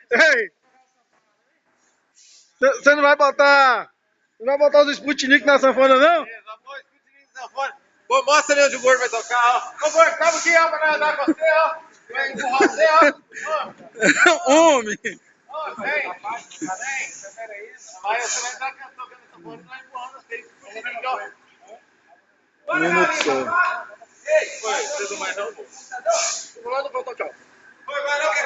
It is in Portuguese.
Ei, você não vai botar. Não vai botar os Sputnik na sanfona, não? Pô, mostra ali onde o gordo vai tocar, ó. Ô, gordo, calma aqui, ó, pra andar com você, ó. Vai empurrar você, ó. Homem! Ó, vem. Peraí. Vai, você vai estar tocando essa porra e vai empurrando você. Ó. Bora, galinha. Ei, foi, não mais não, pô. Vou lá no protocolo. Foi, vai não, que